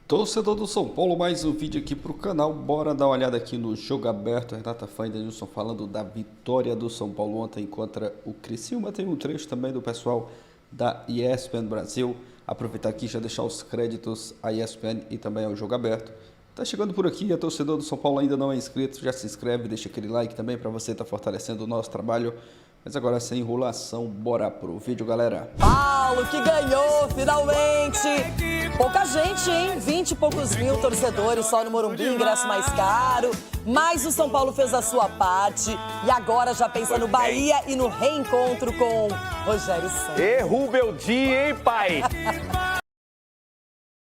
Torcedor do São Paulo, mais um vídeo aqui pro canal. Bora dar uma olhada aqui no jogo aberto. Renata Fã e Denilson falando da vitória do São Paulo ontem contra o Criciúma. Tem um trecho também do pessoal da ESPN Brasil. Aproveitar aqui e já deixar os créditos à ESPN e também ao jogo aberto. Tá chegando por aqui, a torcedor do São Paulo ainda não é inscrito, já se inscreve, deixa aquele like também para você estar fortalecendo o nosso trabalho. Mas agora sem enrolação, bora pro vídeo, galera. Paulo que ganhou, finalmente! Pouca gente, hein? 20 e poucos mil torcedores só no Morumbi, ingresso mais caro. Mas o São Paulo fez a sua parte e agora já pensa no Bahia e no reencontro com Rogério Ceni. E Rubeldi, hein, pai?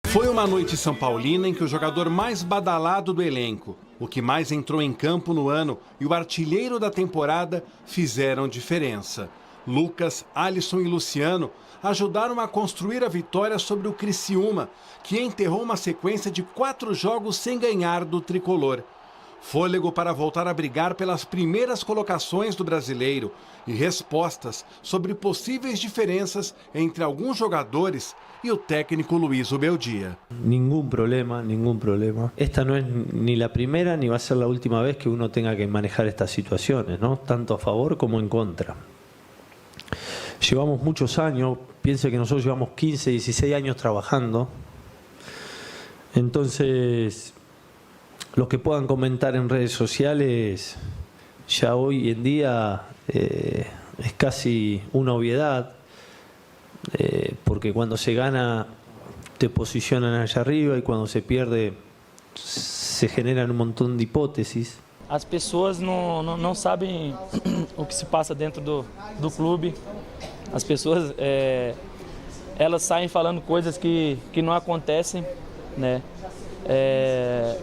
Foi uma noite são paulina em que o jogador mais badalado do elenco, o que mais entrou em campo no ano e o artilheiro da temporada fizeram diferença. Lucas, Alisson e Luciano ajudaram a construir a vitória sobre o Criciúma, que enterrou uma sequência de 4 jogos sem ganhar do tricolor. Fôlego para voltar a brigar pelas primeiras colocações do brasileiro e respostas sobre possíveis diferenças entre alguns jogadores e o técnico Luiz Ubeldia. Ningún problema. Esta no es ni la primera ni va a ser la última vez que uno tenga que manejar estas situaciones, ¿no? Tanto a favor como en contra. Llevamos muchos años, piense que nosotros llevamos 15, 16 años trabajando. Entonces, los que puedan comentar en redes sociales, ya hoy en día es casi una obviedad, porque cuando se gana te posicionan allá arriba y cuando se pierde se generan un montón de hipótesis. As pessoas não sabem o que se passa dentro do clube. As pessoas elas saem falando coisas que não acontecem, né?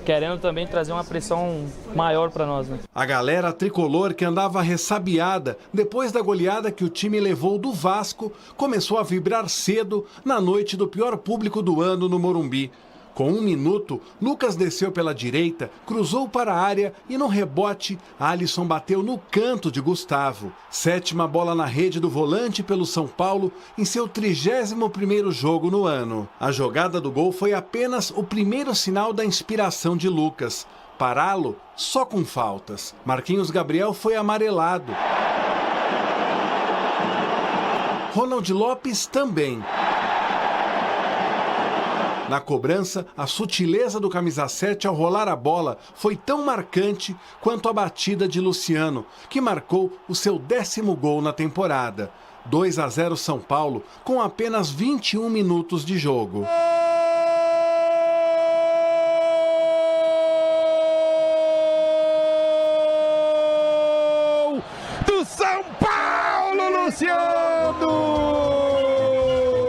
Querendo também trazer uma pressão maior para nós, né? A galera tricolor que andava ressabiada depois da goleada que o time levou do Vasco começou a vibrar cedo na noite do pior público do ano no Morumbi. Com 1 minuto, Lucas desceu pela direita, cruzou para a área e no rebote, Alisson bateu no canto de Gustavo. 7ª bola na rede do volante pelo São Paulo em seu 31º jogo no ano. A jogada do gol foi apenas o primeiro sinal da inspiração de Lucas. Pará-lo só com faltas. Marquinhos Gabriel foi amarelado. Ronald Lopes também. Na cobrança, a sutileza do camisa 7 ao rolar a bola foi tão marcante quanto a batida de Luciano, que marcou o seu 10º gol na temporada. 2-0 São Paulo, com apenas 21 minutos de jogo. Do São Paulo, Luciano!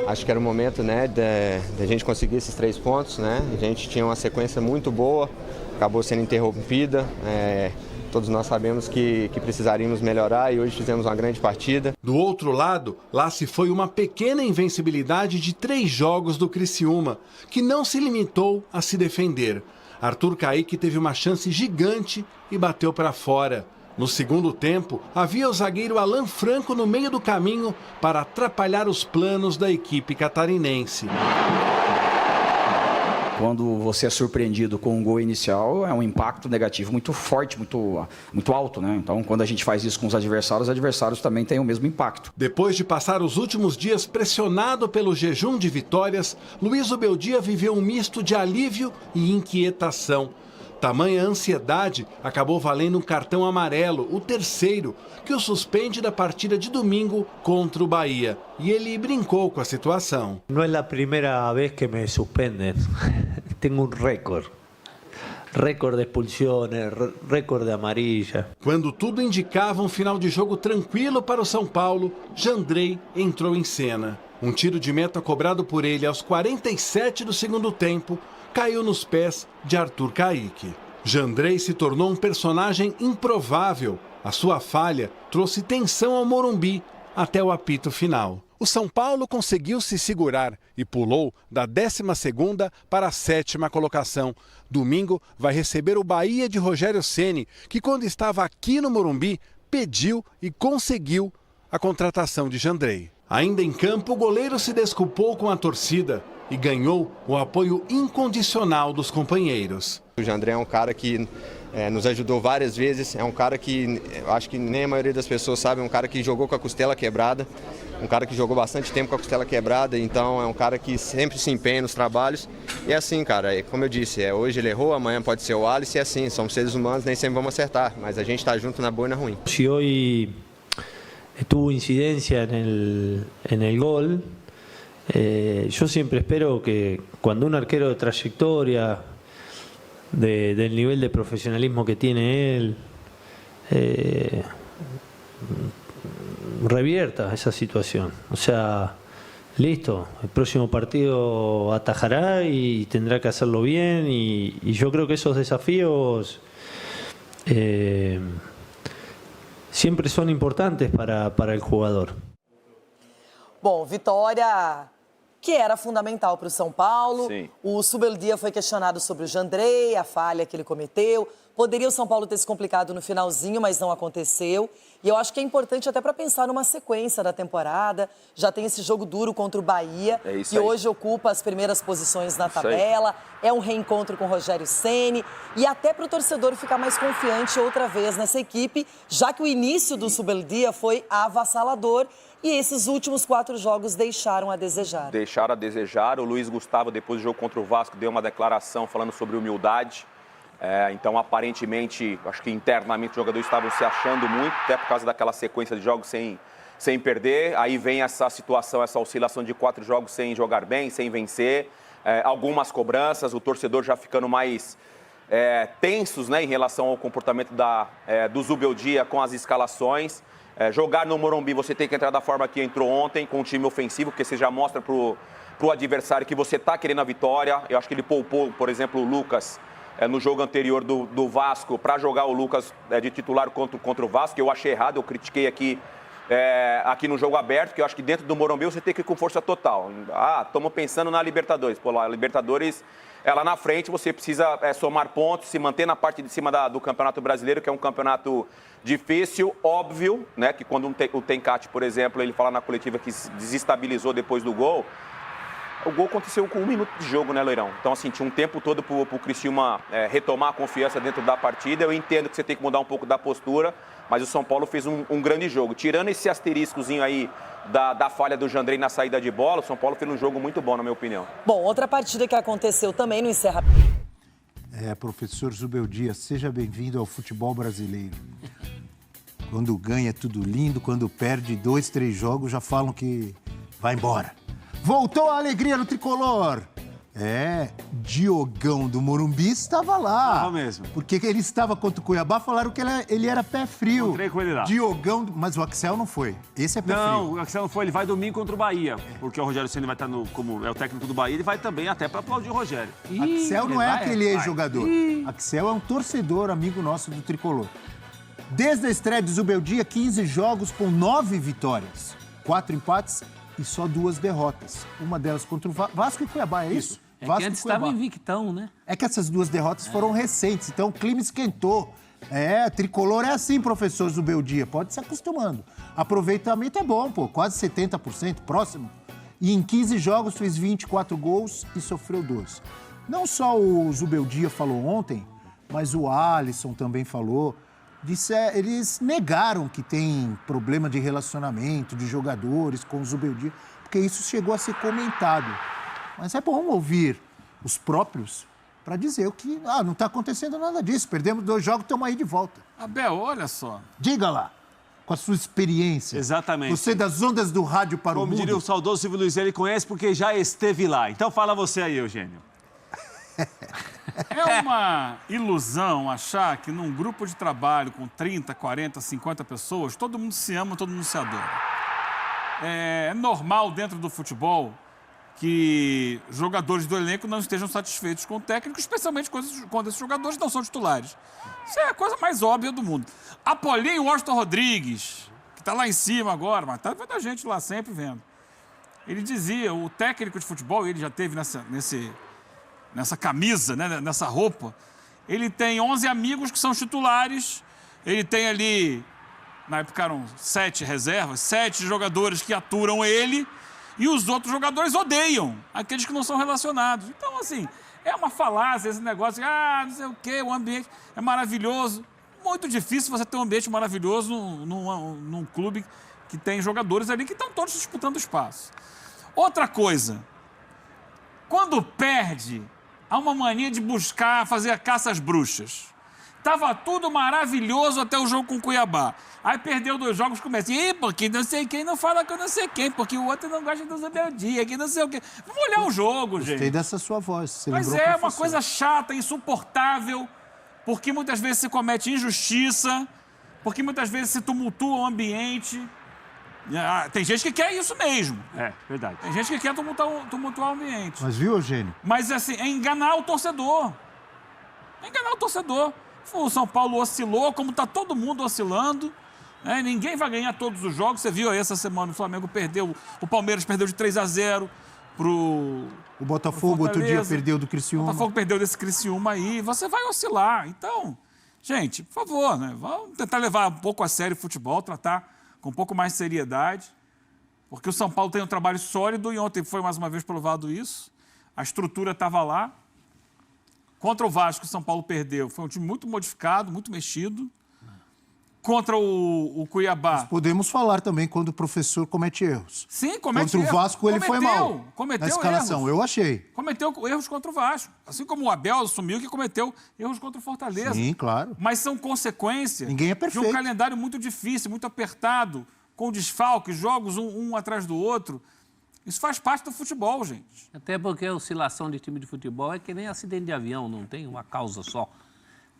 Acho que era o momento, né, da gente conseguir esses 3 pontos, né? A gente tinha uma sequência muito boa, acabou sendo interrompida. Todos nós sabemos que precisaríamos melhorar e hoje fizemos uma grande partida. Do outro lado, lá se foi uma pequena invencibilidade de 3 jogos do Criciúma, que não se limitou a se defender. Arthur Caíque teve uma chance gigante e bateu para fora. No segundo tempo, havia o zagueiro Alan Franco no meio do caminho para atrapalhar os planos da equipe catarinense. Quando você é surpreendido com um gol inicial, é um impacto negativo muito forte, muito alto, né? Então, quando a gente faz isso com os adversários também têm o mesmo impacto. Depois de passar os últimos dias pressionado pelo jejum de vitórias, Luiz Ubeldia viveu um misto de alívio e inquietação. Tamanha ansiedade acabou valendo um cartão amarelo, o 3º, que o suspende da partida de domingo contra o Bahia. E ele brincou com a situação. Não é a primeira vez que me suspendem. Tenho um recorde. Recorde de expulsiones, recorde de amarilla. Quando tudo indicava um final de jogo tranquilo para o São Paulo, Jandrei entrou em cena. Um tiro de meta cobrado por ele aos 47 do segundo tempo caiu nos pés de Arthur Caíque. Jandrei se tornou um personagem improvável. A sua falha trouxe tensão ao Morumbi até o apito final. O São Paulo conseguiu se segurar e pulou da 12ª para a 7ª colocação. Domingo vai receber o Bahia de Rogério Ceni, que quando estava aqui no Morumbi, pediu e conseguiu a contratação de Jandrei. Ainda em campo, o goleiro se desculpou com a torcida. e ganhou o apoio incondicional dos companheiros. O Jandrei é um cara que nos ajudou várias vezes, é um cara que eu acho que nem a maioria das pessoas sabe, é um cara que jogou com a costela quebrada, um cara que jogou bastante tempo com a costela quebrada, então é um cara que sempre se empenha nos trabalhos. E é assim, cara, como eu disse, hoje ele errou, amanhã pode ser o Alice, e é assim, somos seres humanos, nem sempre vamos acertar, mas a gente está junto na boa e na ruim. Si hoy tuvo incidencia en el gol, yo siempre espero que cuando un arquero de trayectoria, del nivel de profesionalismo que tiene él, revierta esa situación. O sea, listo, el próximo partido atajará y tendrá que hacerlo bien, y yo creo que esos desafíos siempre son importantes para el jugador. Bom, vitória que era fundamental para o São Paulo. Sim. O Zubeldia foi questionado sobre o Jandrei, a falha que ele cometeu. Poderia o São Paulo ter se complicado no finalzinho, mas não aconteceu. E eu acho que é importante até para pensar numa sequência da temporada. Já tem esse jogo duro contra o Bahia, que hoje ocupa as primeiras posições na tabela. É um reencontro com o Rogério Ceni. E até para o torcedor ficar mais confiante outra vez nessa equipe, já que o início do Zubeldia foi avassalador. E esses últimos 4 jogos deixaram a desejar. Deixaram a desejar. O Luiz Gustavo, depois do jogo contra o Vasco, deu uma declaração falando sobre humildade. Então, aparentemente, acho que internamente os jogadores estavam se achando muito, até por causa daquela sequência de jogos sem perder. Aí vem essa situação, essa oscilação de 4 jogos sem jogar bem, sem vencer. Algumas cobranças, o torcedor já ficando mais tensos, né, em relação ao comportamento do Zubeldia com as escalações. Jogar no Morumbi, você tem que entrar da forma que entrou ontem, com um time ofensivo, porque você já mostra pro adversário que você está querendo a vitória. Eu acho que ele poupou, por exemplo, o Lucas no jogo anterior do Vasco, para jogar o Lucas de titular contra o Vasco, que eu achei errado, eu critiquei aqui no jogo aberto, que eu acho que dentro do Morumbi você tem que ir com força total. Estamos pensando na Libertadores. Pô, lá, a Libertadores, lá na frente você precisa somar pontos, se manter na parte de cima do Campeonato Brasileiro, que é um campeonato difícil, óbvio, né? Que quando o Tencati, por exemplo, ele fala na coletiva que desestabilizou depois do gol, o gol aconteceu com 1 minuto de jogo, né, Loirão? Então, assim, tinha um tempo todo pro Criciúma retomar a confiança dentro da partida. Eu entendo que você tem que mudar um pouco da postura, mas o São Paulo fez um grande jogo. Tirando esse asteriscozinho aí da falha do Jandrei na saída de bola, o São Paulo fez um jogo muito bom, na minha opinião. Bom, outra partida que aconteceu também no encerramento. Professor Zubeldia, seja bem-vindo ao futebol brasileiro. Quando ganha é tudo lindo, quando perde 2, 3 jogos já falam que vai embora. Voltou a alegria no tricolor. Diogão do Morumbi estava lá. Estava mesmo. Porque ele estava contra o Cuiabá, falaram que ele era pé frio. Encontrei com ele lá. Diogão, mas o Axel não foi. Esse é pé frio. Não, o Axel não foi, ele vai domingo contra o Bahia. Porque o Rogério Ceni vai estar como é o técnico do Bahia, ele vai também até para aplaudir o Rogério. Axel não é aquele ex-jogador. Axel é um torcedor, amigo nosso do tricolor. Desde a estreia de Zubeldia, 15 jogos com 9 vitórias, 4 empates e só 2 derrotas. Uma delas contra o Vasco e Cuiabá, é isso? Vasco que antes estava invictão, né? É que essas 2 derrotas foram recentes, então o clima esquentou. Tricolor é assim, professor Zubeldia, pode se acostumando. Aproveitamento é bom, pô, quase 70%, próximo. E em 15 jogos fez 24 gols e sofreu 2. Não só o Zubeldia falou ontem, mas o Alisson também falou. Eles negaram que tem problema de relacionamento de jogadores com o Zubeldia, porque isso chegou a ser comentado. Mas é bom ouvir os próprios para dizer que não está acontecendo nada disso. Perdemos 2 jogos, estamos aí de volta. Abel, olha só. Diga lá, com a sua experiência. Exatamente. Você das ondas do rádio para o mundo. Como diria o saudoso Silvio Luiz, ele conhece porque já esteve lá. Então fala você aí, Eugênio. É uma ilusão achar que num grupo de trabalho com 30, 40, 50 pessoas, todo mundo se ama, todo mundo se adora. É normal dentro do futebol que jogadores do elenco não estejam satisfeitos com o técnico, especialmente quando esses jogadores não são titulares. Isso é a coisa mais óbvia do mundo. Apolinho Washington Rodrigues, que está lá em cima agora, mas está vendo a gente lá sempre vendo. Ele dizia, o técnico de futebol, ele já teve nessa camisa, né, nessa roupa, ele tem 11 amigos que são titulares, ele tem ali, na época eram 7 reservas, 7 jogadores que aturam ele, E os outros jogadores odeiam aqueles que não são relacionados. Então, assim, é uma falácia esse negócio de, não sei o quê, o ambiente é maravilhoso. Muito difícil você ter um ambiente maravilhoso num clube que tem jogadores ali que estão todos disputando espaço. Outra coisa, quando perde, há uma mania de buscar fazer a caça às bruxas. Tava tudo maravilhoso até o jogo com o Cuiabá. Aí perdeu 2 jogos, começa, porque não sei quem não fala com não sei quem, porque o outro não gosta dos rebeldia, que não sei o quê. Vamos olhar o jogo, gente. Gostei dessa sua voz. Você Mas é uma coisa chata, insuportável, porque muitas vezes se comete injustiça, porque muitas vezes se tumultua o ambiente. Tem gente que quer isso mesmo. É, verdade. Tem gente que quer tumultuar o ambiente. Mas viu, Eugênio? Mas, assim, é enganar o torcedor. É enganar o torcedor. O São Paulo oscilou, como está todo mundo oscilando. Né? Ninguém vai ganhar todos os jogos. Você viu aí essa semana o Flamengo perdeu, o Palmeiras perdeu de 3-0 pro... O Botafogo outro dia perdeu do Criciúma. O Botafogo perdeu desse Criciúma aí. Você vai oscilar. Então, gente, por favor, né? Vamos tentar levar um pouco a sério o futebol, tratar com um pouco mais de seriedade. Porque o São Paulo tem um trabalho sólido e ontem foi mais uma vez provado isso. A estrutura estava lá. Contra o Vasco, o São Paulo perdeu. Foi um time muito modificado, muito mexido. Contra o Cuiabá... Nós podemos falar também quando o professor comete erros. Sim, comete erros. Contra o Vasco ele foi mal. Cometeu na escalação, erros. Eu achei. Cometeu erros contra o Vasco. Assim como o Abel assumiu que cometeu erros contra o Fortaleza. Sim, claro. Mas são consequência Ninguém é de perfeito. um calendário muito difícil, muito apertado, com desfalques, jogos um atrás do outro. Isso faz parte do futebol, gente. Até porque a oscilação de time de futebol é que nem acidente de avião, não tem uma causa só.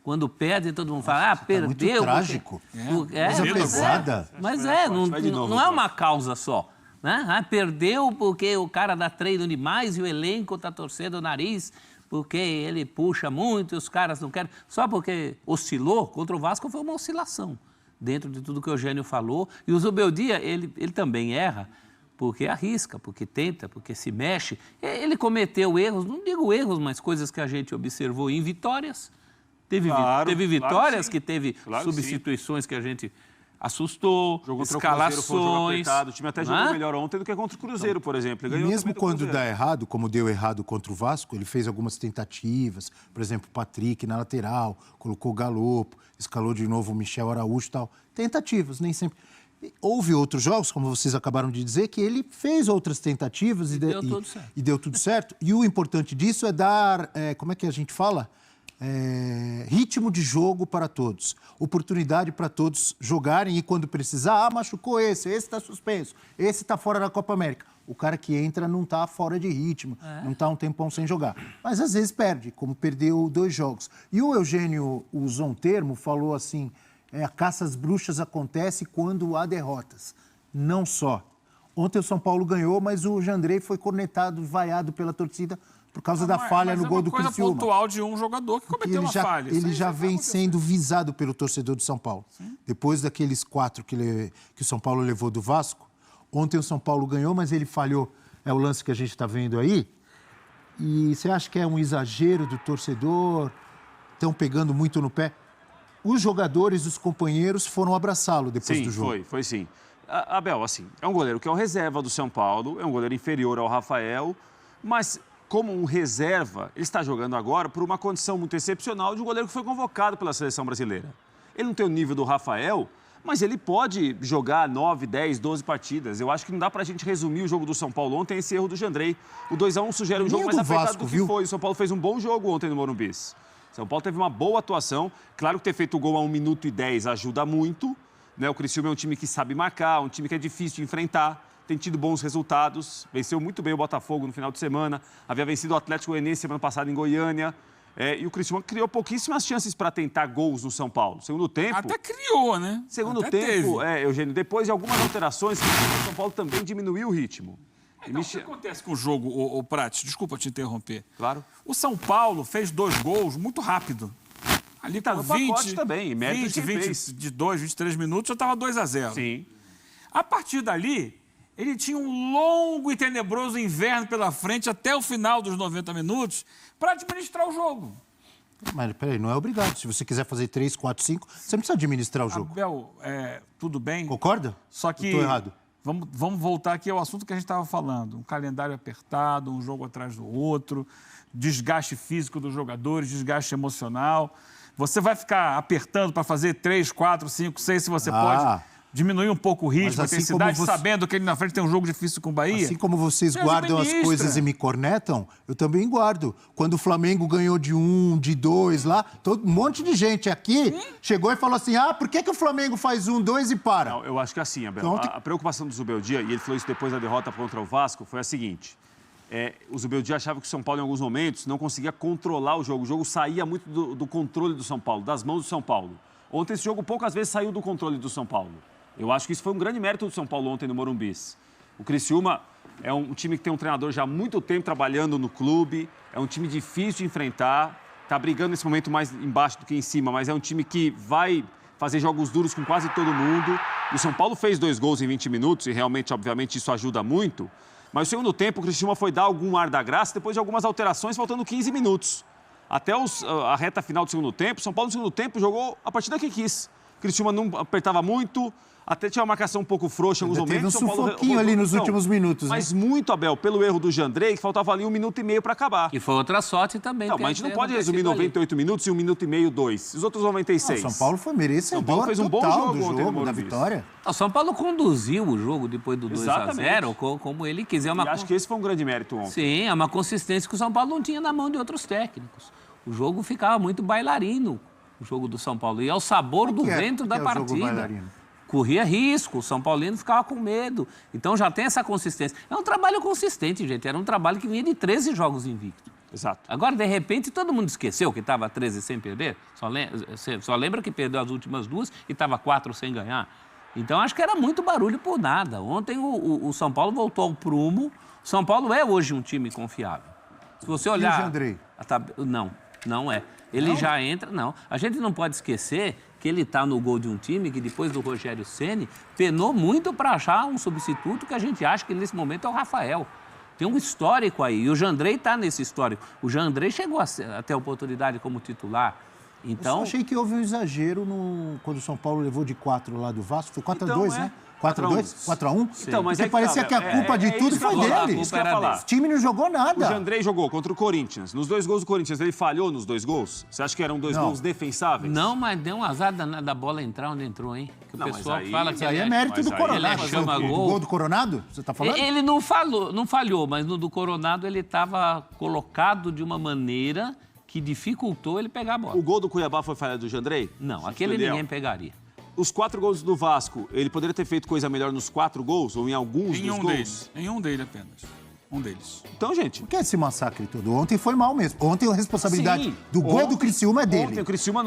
Quando perde, todo mundo fala, perdeu. Tá muito trágico. Coisa pesada. Mas não é uma causa só. Né? Perdeu porque o cara dá treino demais e o elenco está torcendo o nariz porque ele puxa muito e os caras não querem. Só porque oscilou, contra o Vasco foi uma oscilação, dentro de tudo que o Eugênio falou. E o Zubeldia, ele também erra, porque arrisca, porque tenta, porque se mexe. Ele cometeu erros, não digo erros, mas coisas que a gente observou em vitórias. Teve vitórias que teve substituições que a gente assustou, escalações. O time até jogou melhor ontem do que contra o Cruzeiro, por exemplo. Ele Mesmo quando dá errado, como deu errado contra o Vasco, ele fez algumas tentativas. Por exemplo, o Patrick na lateral, colocou o Galopo, escalou de novo o Michel Araújo e tal. Tentativas, nem sempre. Houve outros jogos, como vocês acabaram de dizer, que ele fez outras tentativas e deu tudo certo. E o importante disso é dar, como é que a gente fala? Ritmo de jogo para todos, oportunidade para todos jogarem e quando precisar, machucou esse está suspenso, esse está fora da Copa América. O cara que entra não está fora de ritmo, não está um tempão sem jogar. Mas às vezes perde, como perdeu 2 jogos. E o Eugênio usou um termo, falou assim, a caça às bruxas acontece quando há derrotas. Não só. Ontem o São Paulo ganhou, mas o Jandrei foi cornetado, vaiado pela torcida por causa da falha no gol do Criciúma. É uma coisa pontual de um jogador que cometeu uma falha. Ele já vem sendo visado pelo torcedor do São Paulo. Sim. Depois daqueles 4 que o São Paulo levou do Vasco, ontem o São Paulo ganhou, mas ele falhou. É o lance que a gente está vendo aí. E você acha que é um exagero do torcedor? Estão pegando muito no pé? Os jogadores, os companheiros foram abraçá-lo depois do jogo. Foi sim. Abel, assim, é um goleiro que é o reserva do São Paulo, é um goleiro inferior ao Rafael, mas como um reserva, ele está jogando agora por uma condição muito excepcional de um goleiro que foi convocado pela seleção brasileira. Ele não tem o nível do Rafael, mas ele pode jogar 9, 10, 12 partidas. Eu acho que não dá pra gente resumir o jogo do São Paulo ontem, esse erro do Jandrei. O 2-1 sugere um jogo mais apertado do que foi. O São Paulo fez um bom jogo ontem no Morumbi. São Paulo teve uma boa atuação. Claro que ter feito o gol a 1 minuto e 10 ajuda muito. Né? O Criciúma é um time que sabe marcar, um time que é difícil de enfrentar. Tem tido bons resultados. Venceu muito bem o Botafogo no final de semana. Havia vencido o Atlético Goianiense semana passada em Goiânia. E o Criciúma criou pouquíssimas chances para tentar gols no São Paulo. Segundo tempo... Até criou, né? Segundo tempo, Eugênio, depois de algumas alterações, o São Paulo também diminuiu o ritmo. Então, o que acontece com o jogo, o Prates? Desculpa te interromper. Claro. O São Paulo fez 2 gols muito rápido. Ali tá com no pacote também, 22, 23 minutos, já estava 2-0. Sim. A partir dali, ele tinha um longo e tenebroso inverno pela frente até o final dos 90 minutos para administrar o jogo. Mas peraí, não é obrigado. Se você quiser fazer 3, 4, 5, você não precisa administrar o jogo. Abel, tudo bem. Concorda? Só que estou errado. Vamos voltar aqui ao assunto que a gente estava falando. Um calendário apertado, um jogo atrás do outro, desgaste físico dos jogadores, desgaste emocional. Você vai ficar apertando para fazer 3, 4, 5, 6, se você pode diminuir um pouco o ritmo, a intensidade, sabendo que ele na frente tem um jogo difícil com o Bahia? Assim como vocês guardam as coisas e me cornetam, eu também guardo. Quando o Flamengo ganhou de 1, de 2 lá, um monte de gente aqui chegou e falou assim, por que o Flamengo faz 1, 2 e para? Não, eu acho que é assim, Abel. A preocupação do Zubeldia, e ele falou isso depois da derrota contra o Vasco, foi a seguinte. O Zubeldia achava que o São Paulo, em alguns momentos, não conseguia controlar o jogo. O jogo saía muito do controle do São Paulo, das mãos do São Paulo. Ontem esse jogo poucas vezes saiu do controle do São Paulo. Eu acho que isso foi um grande mérito do São Paulo ontem no Morumbi. O Criciúma é um time que tem um treinador já há muito tempo trabalhando no clube, é um time difícil de enfrentar, está brigando nesse momento mais embaixo do que em cima, mas é um time que vai fazer jogos duros com quase todo mundo. E o São Paulo fez 2 gols em 20 minutos e realmente, obviamente, isso ajuda muito. Mas no segundo tempo, o Criciúma foi dar algum ar da graça depois de algumas alterações, faltando 15 minutos. Até a reta final do segundo tempo, o São Paulo no segundo tempo jogou a partida que quis. O Criciúma não apertava muito, até tinha uma marcação um pouco frouxa em alguns momentos. Teve um sufoquinho ali nos últimos minutos, mas muito, Abel, pelo erro do Jandrei, que faltava ali 1 minuto e meio para acabar. E foi outra sorte também. Não, mas a gente não pode resumir 98 minutos e 1 minuto e meio, 2. Os outros 96. O São Paulo foi merecedor. São Paulo fez um bom jogo da vitória. O São Paulo conduziu o jogo depois do 2-0, como ele quiser. E acho que esse foi um grande mérito ontem. Sim, é uma consistência que o São Paulo não tinha na mão de outros técnicos. O jogo ficava muito bailarino, o jogo do São Paulo. E ao sabor do vento da partida. Corria risco, o São Paulino ficava com medo. Então já tem essa consistência. É um trabalho consistente, gente. Era um trabalho que vinha de 13 jogos invictos. Exato. Agora, de repente, todo mundo esqueceu que estava 13 sem perder. Só lembra que perdeu as últimas 2 e estava 4 sem ganhar. Então, acho que era muito barulho por nada. Ontem o São Paulo voltou ao prumo. O São Paulo é hoje um time confiável. Se você olhar... E o Jandrei? Não é. Ele já entra... Não. A gente não pode esquecer que ele está no gol de um time que, depois do Rogério Ceni, penou muito para achar um substituto que a gente acha que, nesse momento, é o Rafael. Tem um histórico aí. E o Jandrei está nesse histórico. O Jandrei chegou a ter a oportunidade como titular. Então... Eu achei que houve um exagero quando o São Paulo levou de 4 lá do Vasco. Foi 4-2, né? 4-2? 4-1? Então, mas porque parecia que a culpa de tudo foi dele. O time não jogou nada. O Jandrei jogou contra o Corinthians. Nos 2 gols do Corinthians, ele falhou nos 2 gols? Você acha que eram 2 gols defensáveis? Não, mas deu um azar da bola entrar onde entrou, hein? Que o pessoal fala que aí é mérito do Coronado. O gol do Coronado, você tá falando? Ele não falhou, mas no do Coronado ele estava colocado de uma maneira que dificultou ele pegar a bola. O gol do Cuiabá foi falha do Jandrei? Não, aquele ninguém pegaria. Os 4 gols do Vasco, ele poderia ter feito coisa melhor nos 4 gols ou em alguns dos gols? Em um deles apenas. Um deles. Então, gente... Por que esse massacre todo? Ontem foi mal mesmo. Ontem a responsabilidade do gol do Criciúma é dele. Ontem o Criciúma,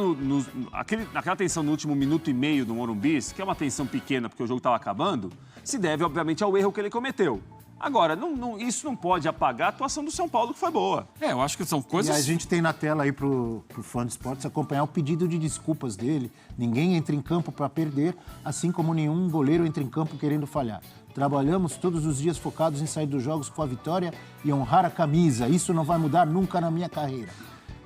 naquela tensão no último minuto e meio do Morumbi, que é uma tensão pequena porque o jogo estava acabando, se deve, obviamente, ao erro que ele cometeu. Agora, isso não pode apagar a atuação do São Paulo, que foi boa. Eu acho que são coisas... E a gente tem na tela aí pro fã de esportes acompanhar o pedido de desculpas dele. Ninguém entra em campo para perder, assim como nenhum goleiro entra em campo querendo falhar. Trabalhamos todos os dias focados em sair dos jogos com a vitória e honrar a camisa. Isso não vai mudar nunca na minha carreira.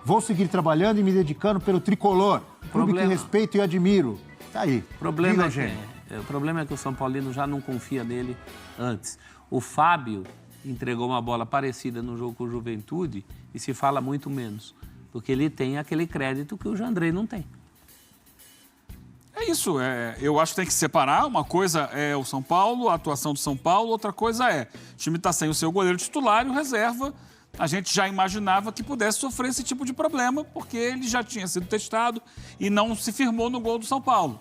Vou seguir trabalhando e me dedicando pelo tricolor. Clube que respeito e admiro. Tá aí. O problema é que o São Paulino já não confia nele antes. O Fábio entregou uma bola parecida no jogo com o Juventude e se fala muito menos, porque ele tem aquele crédito que o Jandrei não tem. É isso, eu acho que tem que separar. Uma coisa é o São Paulo, a atuação do São Paulo, outra coisa o time está sem o seu goleiro titular e o reserva. A gente já imaginava que pudesse sofrer esse tipo de problema, porque ele já tinha sido testado e não se firmou no gol do São Paulo.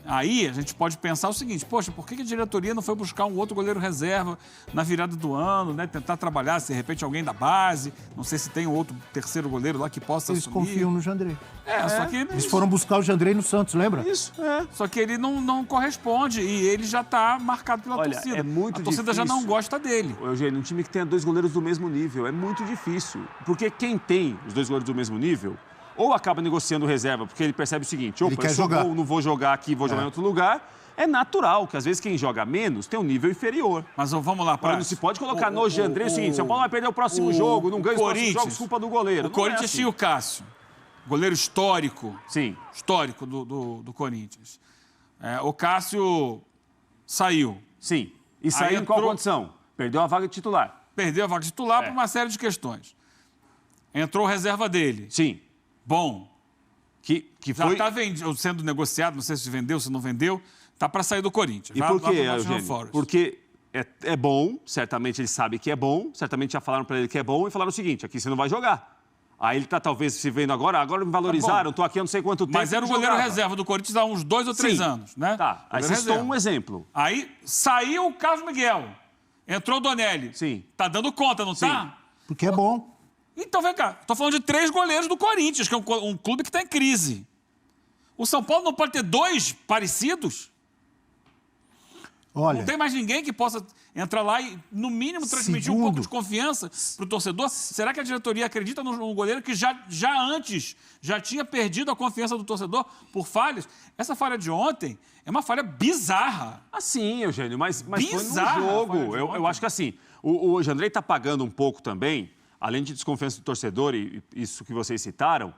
Aí a gente pode pensar o seguinte, poxa, por que a diretoria não foi buscar um outro goleiro reserva na virada do ano, né? Tentar trabalhar, se de repente alguém da base, não sei se tem um outro terceiro goleiro lá que possa assumir. Eles confiam no Jandrei. Só que... Eles foram buscar o Jandrei no Santos, lembra? Isso, Só que ele não corresponde e ele já está marcado pela torcida. É muito a torcida difícil. Já não gosta dele. Eugênio, um time que tenha 2 goleiros do mesmo nível, é muito difícil. Porque quem tem os 2 goleiros do mesmo nível... ou acaba negociando reserva, porque ele percebe o seguinte, ele quer jogar. Não vou jogar aqui, vou jogar em outro lugar. É natural que, às vezes, quem joga menos tem um nível inferior. Mas vamos lá, não se pode colocar no Jandrei o seguinte, São Paulo vai perder o próximo jogo, não ganha os próximos jogos, culpa do goleiro. O Corinthians tinha o Cássio, goleiro histórico. Sim. Histórico do Corinthians. O Cássio saiu. Sim. E saiu em qual condição? Perdeu a vaga de titular. Perdeu a vaga de titular por uma série de questões. Entrou reserva dele. Sim. Bom. Que Já foi... está sendo negociado, não sei se vendeu, se não vendeu, está para sair do Corinthians. E por quê, Eugênio? Porque é bom, certamente ele sabe que é bom, certamente já falaram para ele que é bom e falaram o seguinte, aqui você não vai jogar. Aí ele está talvez se vendo agora me valorizaram, estou aqui há não sei quanto tempo. Mas era o goleiro reserva do Corinthians há uns 2 ou 3 anos, né? Tá, aí você citou um exemplo. Aí saiu o Carlos Miguel, entrou o Donelli. Sim. Tá dando conta, não tá? Porque é bom. Então, vem cá, tô falando de 3 goleiros do Corinthians, que é um clube que está em crise. O São Paulo não pode ter 2 parecidos? Olha, não tem mais ninguém que possa entrar lá e, no mínimo, transmitir um pouco de confiança para o torcedor? Será que a diretoria acredita num goleiro que já antes já tinha perdido a confiança do torcedor por falhas? Essa falha de ontem é uma falha bizarra. Sim, Eugênio, mas foi no jogo. Eu acho que assim, o Jandrei está pagando um pouco também, além de desconfiança do torcedor e isso que vocês citaram.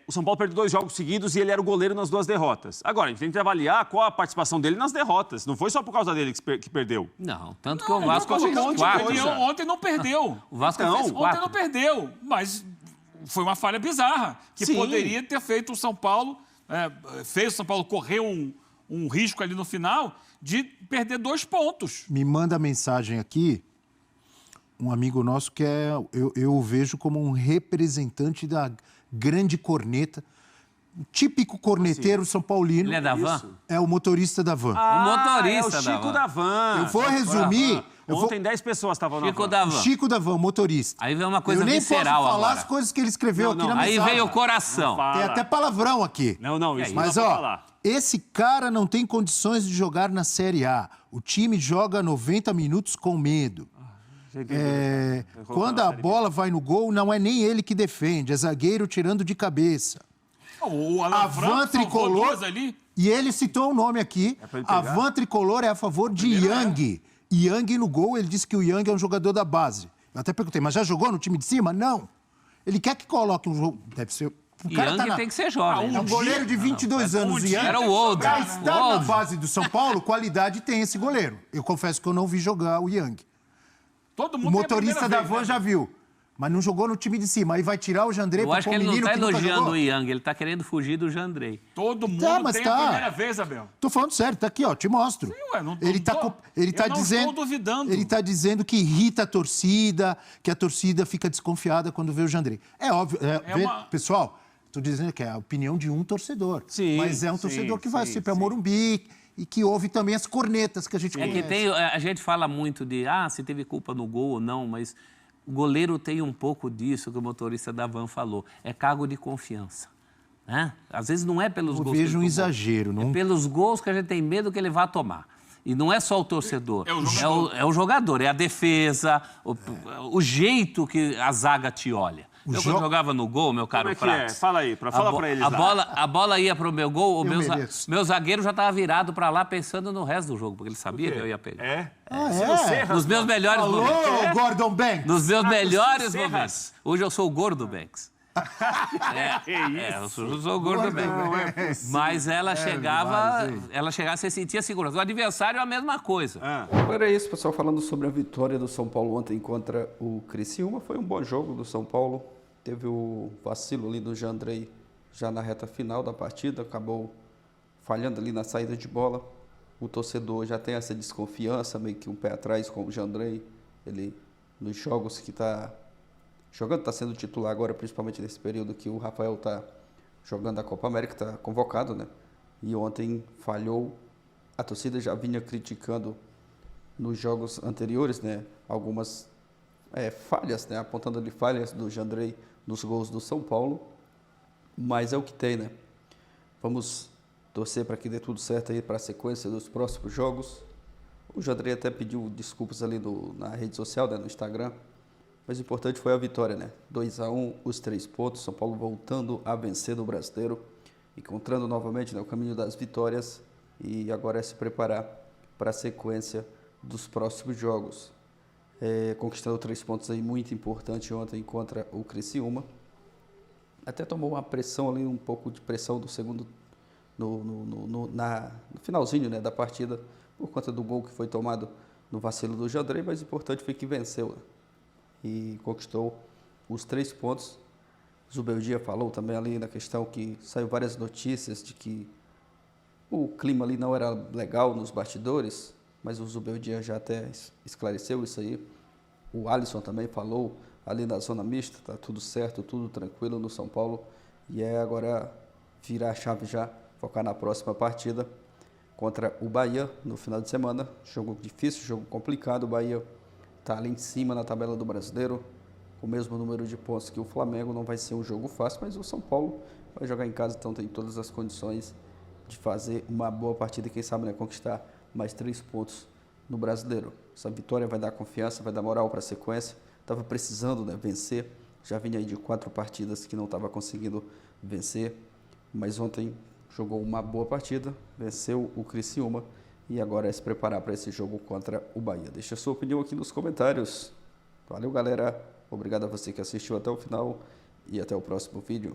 O São Paulo perdeu 2 jogos seguidos e ele era o goleiro nas 2 derrotas. Agora, a gente tem que avaliar qual a participação dele nas derrotas. Não foi só por causa dele que perdeu. Não, tanto que o Vasco fez 4. Ontem não perdeu. O Vasco fez 4. Ontem não perdeu, mas foi uma falha bizarra, que poderia ter feito o São Paulo, fez o São Paulo correr um risco ali no final de perder 2 pontos. Me manda mensagem aqui um amigo nosso que eu o vejo como um representante da grande corneta, o típico corneteiro são paulino. Ele é da van? É o motorista da van. O motorista é o Chico da van. Eu vou resumir. Ontem 10 pessoas estavam na Chico van. da van. Chico da van, motorista. Aí vem uma coisa visceral visceral agora. Eu nem posso falar agora. as coisas que ele escreveu aqui na Aí mensagem. veio o coração. Tem até palavrão aqui. Não, isso Mas, não dá pra ó, falar. esse cara não tem condições de jogar na Série A. O time joga 90 minutos com medo. Quando a bola vai no gol, não é nem ele que defende, é zagueiro tirando de cabeça. O A van tricolor, ali. e ele citou um nome aqui, a van tricolor é a favor de Yang. Yang no gol, ele disse que o Yang é um jogador da base. Eu até perguntei, mas já jogou no time de cima? Não. Ele quer que coloque um jogo, deve ser... O cara Yang tem que ser jovem. É um goleiro de 22 anos. Yang era o Old. Pra estar na base do São Paulo, qualidade tem esse goleiro. Eu confesso que eu não vi jogar o Yang. Todo mundo O motorista da vez, van já viu. Mas não jogou no time de cima. Aí vai tirar o Jandrei Eu acho que ele não está nunca elogiando jogou. o Yang, ele está querendo fugir do Jandrei. Todo mundo mas tem tá. a primeira vez, Abel. Tô falando sério, tá aqui, ó, te mostro. Sim, ué, não ele tá eu não dizendo, estou duvidando. Ele tá dizendo que irrita a torcida, que a torcida fica desconfiada quando vê o Jandrei. É óbvio, pessoal, tô dizendo que é a opinião de um torcedor. Sim, mas é um torcedor que vai sempre a Morumbi e que ouve também as cornetas que a gente conhece. Que a gente fala muito de, se teve culpa no gol ou não, mas o goleiro tem um pouco disso que o motorista da van falou. É cargo de confiança. Né? Às vezes não é pelos gols. Eu vejo um exagero. Não... É pelos gols que a gente tem medo que ele vá tomar. E não é só o torcedor. É o jogador, é a defesa, o jeito que a zaga te olha. Quando jogava no gol, meu caro Prats... Fala aí, fala pra eles a bola ia pro meu gol, meu zagueiro já estava virado para lá pensando no resto do jogo, porque ele sabia que eu ia pegar. Nos meus melhores momentos. Alô, Gordon Banks! Nos meus melhores momentos. Hoje eu sou o gordo Banks. Eu sou o gordo Banks. Mas ela chegava, você sentia segurança. O adversário é a mesma coisa. Agora é isso, pessoal, falando sobre a vitória do São Paulo ontem contra o Criciúma. Foi um bom jogo do São Paulo. Teve o vacilo ali do Jandrei já na reta final da partida, acabou falhando ali na saída de bola. O torcedor já tem essa desconfiança, meio que um pé atrás com o Jandrei. Ele, nos jogos que está jogando, está sendo titular agora, principalmente nesse período que o Rafael está jogando a Copa América, está convocado, né? E ontem falhou. A torcida já vinha criticando nos jogos anteriores, né? Algumas falhas, né? Apontando ali falhas do Jandrei nos gols do São Paulo. Mas é o que tem, né? Vamos torcer para que dê tudo certo aí para a sequência dos próximos jogos. O Jandrei até pediu desculpas ali na rede social, né? No Instagram. Mas o importante foi a vitória, né? 2-1, os 3 pontos. São Paulo voltando a vencer no Brasileiro, encontrando novamente, né, o caminho das vitórias. E agora é se preparar para a sequência dos próximos jogos. Conquistando 3 pontos aí muito importante ontem contra o Criciúma. Até tomou uma pressão ali, um pouco de pressão do segundo, no finalzinho, né, da partida, por conta do gol que foi tomado no vacilo do Jandrei, mas o importante foi que venceu, né? E conquistou os 3 pontos. Zubeldia falou também ali na questão que saiu várias notícias de que o clima ali não era legal nos bastidores, mas o Zubeldia já até esclareceu isso aí. O Alisson também falou ali na zona mista, tá tudo certo, tudo tranquilo no São Paulo. E é agora virar a chave já, focar na próxima partida contra o Bahia no final de semana. Jogo difícil, jogo complicado. O Bahia está ali em cima na tabela do Brasileiro, com o mesmo número de pontos que o Flamengo. Não vai ser um jogo fácil, mas o São Paulo vai jogar em casa, então tem todas as condições de fazer uma boa partida e quem sabe, né, conquistar mais 3 pontos no Brasileiro. Essa vitória vai dar confiança, vai dar moral para a sequência. Estava precisando, né, vencer. Já vinha aí de 4 partidas que não estava conseguindo vencer, mas ontem jogou uma boa partida, venceu o Criciúma e agora é se preparar para esse jogo contra o Bahia. Deixa a sua opinião aqui nos comentários. Valeu, galera. Obrigado a você que assistiu até o final e até o próximo vídeo.